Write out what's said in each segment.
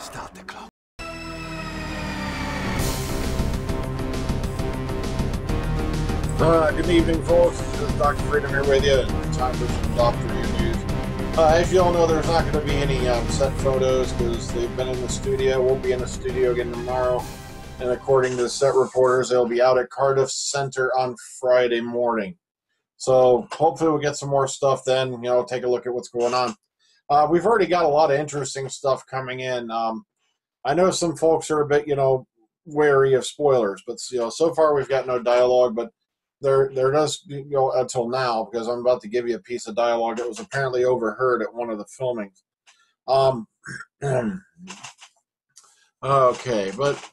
Start the clock. Good evening, folks. This is Dr. Freedom here with you. Time for some Doctor Who news. As you all know, there's not going to be any set photos because they've been in the studio. We'll be in the studio again tomorrow. And according to the set reporters, they'll be out at Cardiff Centre on Friday morning. So hopefully we'll get some more stuff then, you know, take a look at what's going on. We've already got a lot of interesting stuff coming in. I know some folks are a bit, you know, wary of spoilers, but, you know, so far we've got no dialogue, but there does, you know, until now, because I'm about to give you a piece of dialogue that was apparently overheard at one of the filmings. Okay, but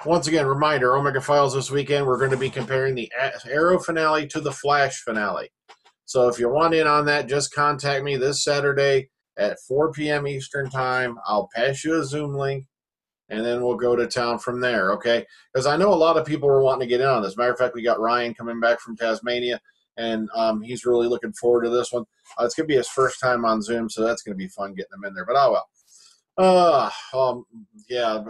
once again, reminder, Omega Files this weekend, we're going to be comparing the Arrow finale to the Flash finale. So if you want in on that, just contact me this Saturday at 4 p.m. Eastern Time. I'll pass you a Zoom link, and then we'll go to town from there, okay? Because I know a lot of people were wanting to get in on this. Matter of fact, we got Ryan coming back from Tasmania, and he's really looking forward to this one. It's going to be his first time on Zoom, so that's going to be fun getting him in there. But oh well. Yeah,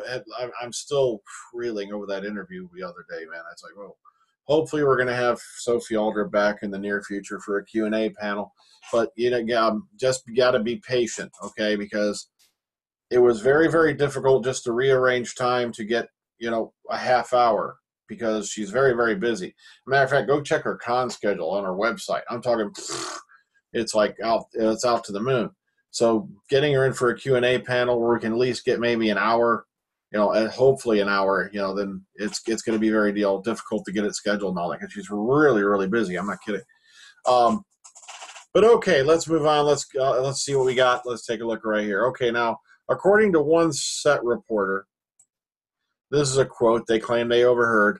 I'm still reeling over that interview the other day, man. It's like, well, hopefully we're going to have Sophie Aldred back in the near future for a Q&A panel. But, you know, just got to be patient, okay? Because it was very, very difficult just to rearrange time to get, you know, a half hour because she's very, very busy. Matter of fact, go check her con schedule on her website. I'm talking, it's like it's out to the moon. So getting her in for a Q&A panel where we can at least get maybe an hour, you know, and hopefully an hour, you know, then it's going to be very difficult to get it scheduled and all that because she's really, really busy. I'm not kidding. But okay, let's move on. Let's see what we got. Let's take a look right here. Okay, now, according to one set reporter, this is a quote they claim they overheard.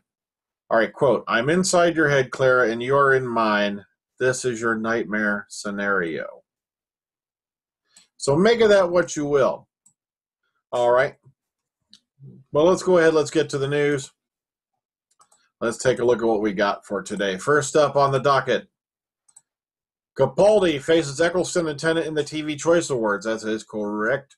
All right, quote, "I'm inside your head, Clara, and you're in mine. This is your nightmare scenario." So make of that what you will. All right. Well, let's go ahead. Let's get to the news. Let's take a look at what we got for today. First up on the docket, Capaldi faces Eccleston and Tennant in the TV Choice Awards. That is correct.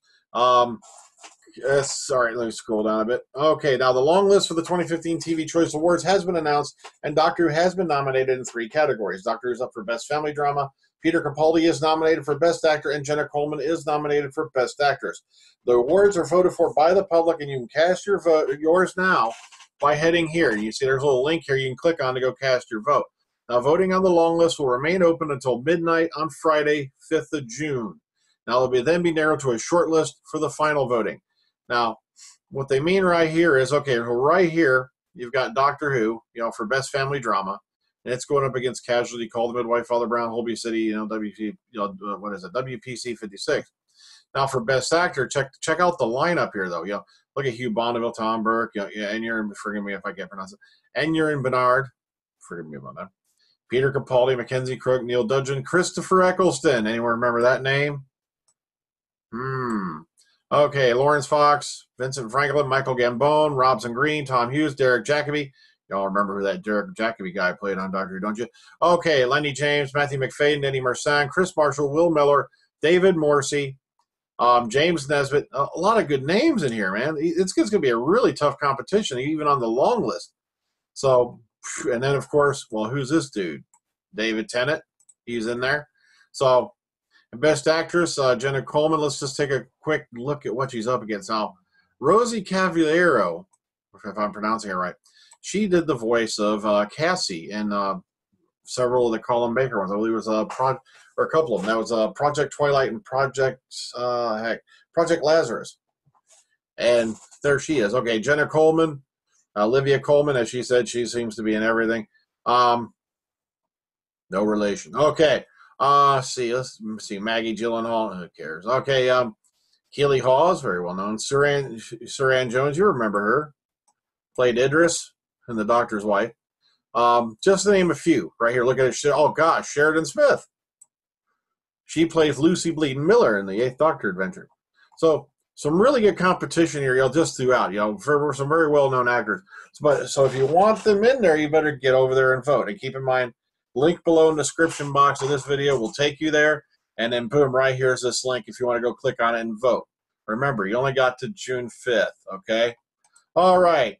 Sorry, let me scroll down a bit. Okay, now the long list for the 2015 TV Choice Awards has been announced, and Doctor Who has been nominated in 3 categories. Doctor Who is up for Best Family Drama, Peter Capaldi is nominated for Best Actor, and Jenna Coleman is nominated for Best Actress. The awards are voted for by the public, and you can cast your vote, yours now, by heading here. You see there's a little link here you can click on to go cast your vote. Now, voting on the long list will remain open until midnight on Friday, 5th of June. Now, it'll then be narrowed to a short list for the final voting. Now, what they mean right here is, okay, well, right here, you've got Doctor Who, you know, for Best Family Drama, and it's going up against Casualty, Call the Midwife, Father Brown, Holby City, you know, WPC 56. Now, for Best Actor, check out the lineup here, though. You know, look at Hugh Bonneville, Tom Burke, you know, and forgive me if I can't pronounce it, Enyer Bernard, forgive me about that, Peter Capaldi, Mackenzie Crook, Neil Dudgeon, Christopher Eccleston. Anyone remember that name? Okay, Lawrence Fox, Vincent Franklin, Michael Gambon, Robson Green, Tom Hughes, Derek Jacobi. Y'all remember who that Derek Jacobi guy played on Doctor Who, don't you? Okay, Lenny James, Matthew McFadden, Eddie Marsan, Chris Marshall, Will Miller, David Morrissey, James Nesbitt. A lot of good names in here, man. It's going to be a really tough competition, even on the long list. So, and then, of course, well, who's this dude? David Tennant. He's in there. So, Best Actress, Jenna Coleman. Let's just take a quick look at what she's up against. Now, Rosie Cavaliero, if I'm pronouncing it right, she did the voice of Cassie in several of the Colin Baker ones. I believe it was a couple of them. That was Project Twilight and Project Lazarus. And there she is. Okay, Jenna Coleman, Olivia Colman, as she said, she seems to be in everything. No relation. Okay. Let's see. Maggie Gyllenhaal. Who cares? Okay. Keely Hawes, very well known. Suranne Jones, you remember her. Played Idris in The Doctor's Wife. Just to name a few. Right here, look at it. Oh, gosh, Sheridan Smith. She plays Lucy Bleeden Miller in the 8th Doctor Adventure. So, some really good competition here, just throughout, for some very well-known actors. So if you want them in there, you better get over there and vote. And keep in mind, link below in the description box of this video will take you there. And then boom, right here is this link if you want to go click on it and vote. Remember, you only got to June 5th, okay? All right.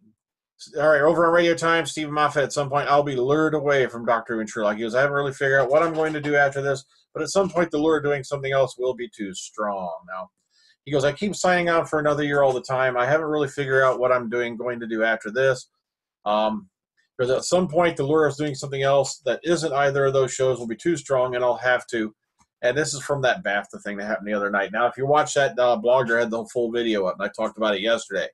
Over on Radio Time, Stephen Moffat, at some point, I'll be lured away from Doctor Who and Sherlock. He goes, I haven't really figured out what I'm going to do after this, but at some point, the lure of doing something else will be too strong. Now, he goes, I keep signing on for another year all the time. I haven't really figured out what I'm going to do after this. Because at some point, the lure of doing something else that isn't either of those shows will be too strong, and I'll have to. And this is from that BAFTA thing that happened the other night. Now, if you watch that blogger had the full video up, and I talked about it yesterday.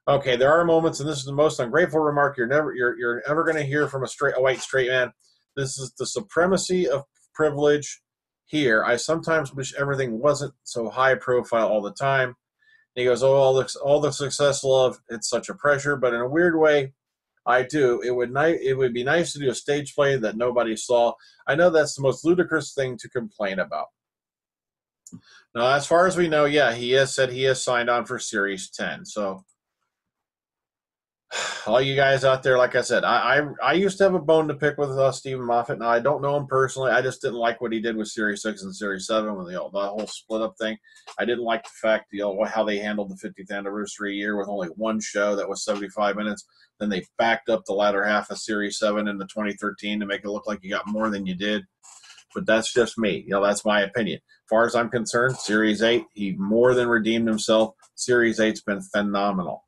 Okay, there are moments, and this is the most ungrateful remark you're ever going to hear from a white straight man. This is the supremacy of privilege here. I sometimes wish everything wasn't so high profile all the time. And he goes, oh, all the success, love, it's such a pressure, but in a weird way, I do. It would be nice to do a stage play that nobody saw. I know that's the most ludicrous thing to complain about. Now, as far as we know, yeah, he has said he has signed on for Series 10. So, all you guys out there, like I said, I used to have a bone to pick with Stephen Moffat. Now, I don't know him personally. I just didn't like what he did with Series 6 and Series 7 with the whole split-up thing. I didn't like the fact, how they handled the 50th anniversary year with only one show that was 75 minutes. Then they backed up the latter half of Series 7 into 2013 to make it look like you got more than you did. But that's just me. That's my opinion. As far as I'm concerned, Series 8, he more than redeemed himself. Series 8's been phenomenal.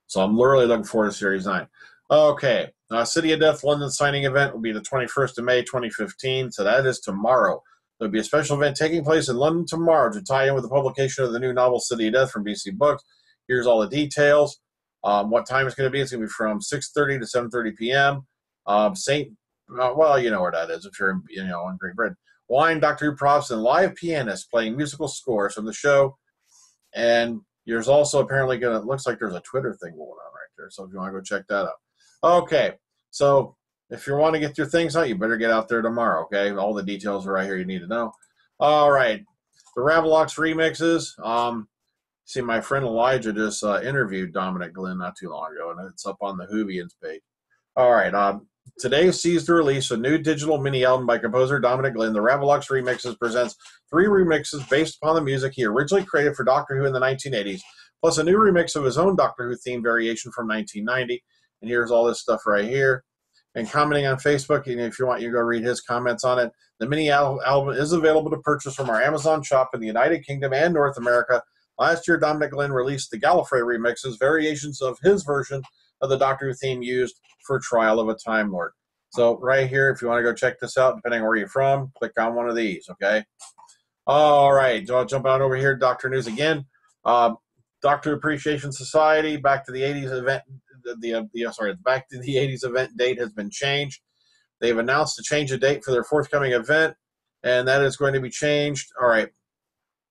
So I'm literally looking forward to Series 9. Okay. City of Death London signing event will be the 21st of May, 2015. So that is tomorrow. There'll be a special event taking place in London tomorrow to tie in with the publication of the new novel City of Death from BC Books. Here's all the details. What time it's going to be. It's going to be from 6:30 to 7:30 p.m. Well, you know where that is if you're in Great Britain. Wine, Doctor Who props, and live pianists playing musical scores from the show. And there's also apparently looks like there's a Twitter thing going on right there. So if you want to go check that out. Okay. So if you want to get your things out, you better get out there tomorrow. Okay. All the details are right here you need to know. All right. The Ravolox Remixes. See, my friend Elijah just interviewed Dominic Glynn not too long ago, and it's up on the Whovians page. All right. Today sees the release of a new digital mini album by composer Dominic Glynn. The Ravolox Remixes presents 3 remixes based upon the music he originally created for Doctor Who in the 1980s, plus a new remix of his own Doctor Who theme variation from 1990. And here's all this stuff right here. And commenting on Facebook, and if you want, you go read his comments on it. The mini album is available to purchase from our Amazon shop in the United Kingdom and North America. Last year, Dominic Glynn released the GALLIFREY remixes, variations of his version of the Doctor Who theme used for Trial of a Time Lord. So right here, if you want to go check this out, depending on where you're from, click on one of these, okay? All right, so I'll jump on over here to Doctor News again. Doctor Appreciation Society, back to the 80s event. Back to the 80s event date has been changed. They've announced a change of date for their forthcoming event, and that is going to be changed. All right.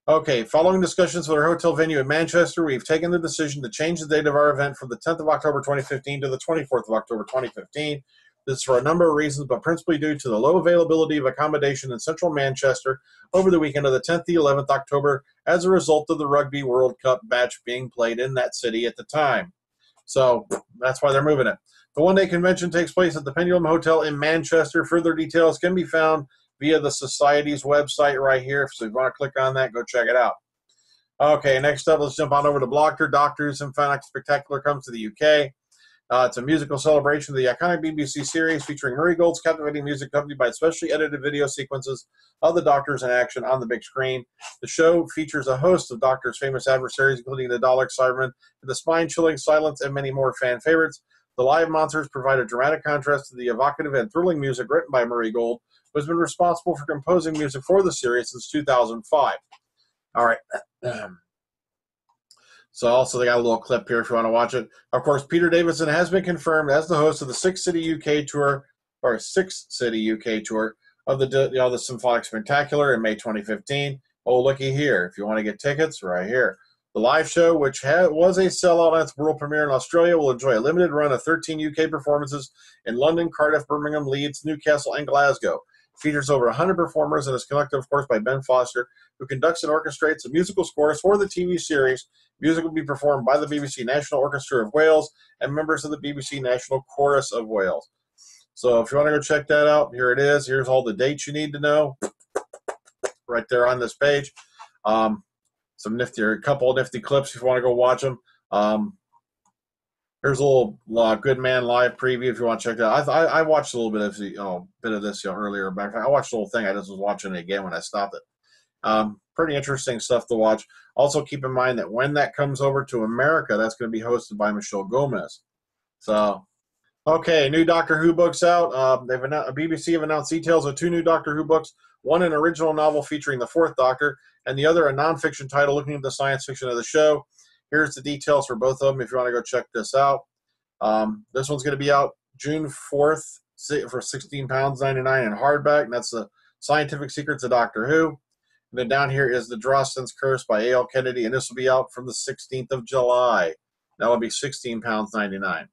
Okay, following discussions with our hotel venue in Manchester, we've taken the decision to change the date of our event from the 10th of October 2015 to the 24th of October 2015. This is for a number of reasons, but principally due to the low availability of accommodation in central Manchester over the weekend of the 10th to 11th October as a result of the Rugby World Cup match being played in that city at the time. So that's why they're moving it. The one-day convention takes place at the Pendulum Hotel in Manchester. Further details can be found via the Society's website right here. So if you want to click on that, go check it out. Okay, next up, let's jump on over to Blogger. Doctor Who Symphonic Spectacular comes to the UK. It's a musical celebration of the iconic BBC series featuring Murray Gold's captivating music accompanied by specially edited video sequences of the Doctors in action on the big screen. The show features a host of Doctor's famous adversaries, including the Dalek Cybermen, the spine-chilling Silence, and many more fan favorites. The live monsters provide a dramatic contrast to the evocative and thrilling music written by Murray Gold, who has been responsible for composing music for the series since 2005. All right. So also they got a little clip here if you want to watch it. Of course, Peter Davison has been confirmed as the host of the Six City UK tour of the Symphonic Spectacular in May 2015. Oh, looky here. If you want to get tickets, right here. The live show, which was a sellout on its world premiere in Australia, will enjoy a limited run of 13 UK performances in London, Cardiff, Birmingham, Leeds, Newcastle, and Glasgow. It features over 100 performers and is conducted, of course, by Ben Foster, who conducts and orchestrates the musical scores for the TV series. Music will be performed by the BBC National Orchestra of Wales and members of the BBC National Chorus of Wales. So if you want to go check that out, here it is. Here's all the dates you need to know right there on this page. some nifty, or a couple of nifty clips if you want to go watch them. Here's a little Good Man live preview if you want to check that out. I watched a little bit of this earlier back. I watched the whole thing. I just was watching it again when I stopped it. Pretty interesting stuff to watch. Also, keep in mind that when that comes over to America, that's going to be hosted by Michelle Gomez. So, okay, new Doctor Who books out. BBC have announced details of 2 new Doctor Who books. One an original novel featuring the 4th Doctor, and the other a nonfiction title looking at the science fiction of the show. Here's the details for both of them if you want to go check this out. This one's going to be out June 4th for £16.99 in hardback, and that's the Scientific Secrets of Doctor Who. And then down here is The Drawson's Curse by A.L. Kennedy, and this will be out from the 16th of July. That will be £16.99.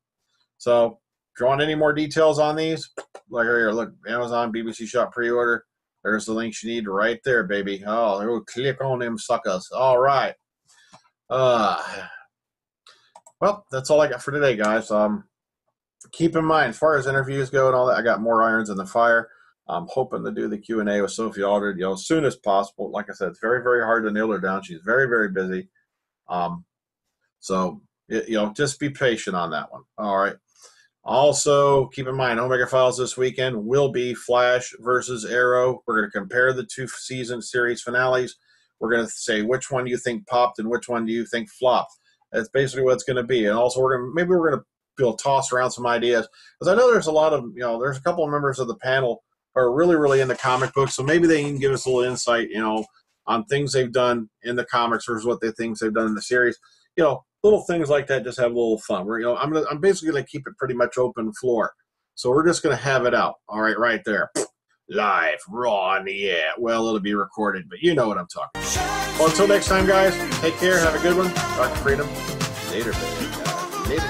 So if you want any more details on these, like here, look, Amazon, BBC Shop pre-order. There's the links you need right there, baby. Oh, click on them suckers. All right. Well, that's all I got for today, guys. Keep in mind, as far as interviews go and all that, I got more irons in the fire. I'm hoping to do the Q&A with Sophie Aldred, as soon as possible. Like I said, it's very, very hard to nail her down. She's very, very busy. So, just be patient on that one. All right. Also, keep in mind, Omega Files this weekend will be Flash versus Arrow. We're going to compare the 2 season series finales. We're going to say which one do you think popped and which one do you think flopped. That's basically what it's going to be. And also, maybe we're going to toss around some ideas, because I know there's a lot of, there's a couple of members of the panel who are really, really into comic books, so maybe they can give us a little insight, on things they've done in the comics versus what they think they've done in the series. Little things like that, just have a little fun. I'm basically going to keep it pretty much open floor, so we're just going to have it out. All right, there, live, raw on the air. Well, it'll be recorded, but you know what I'm talking about. Well, until next time, guys, take care. Have a good one. Dr. Freedom. Later, baby. Later.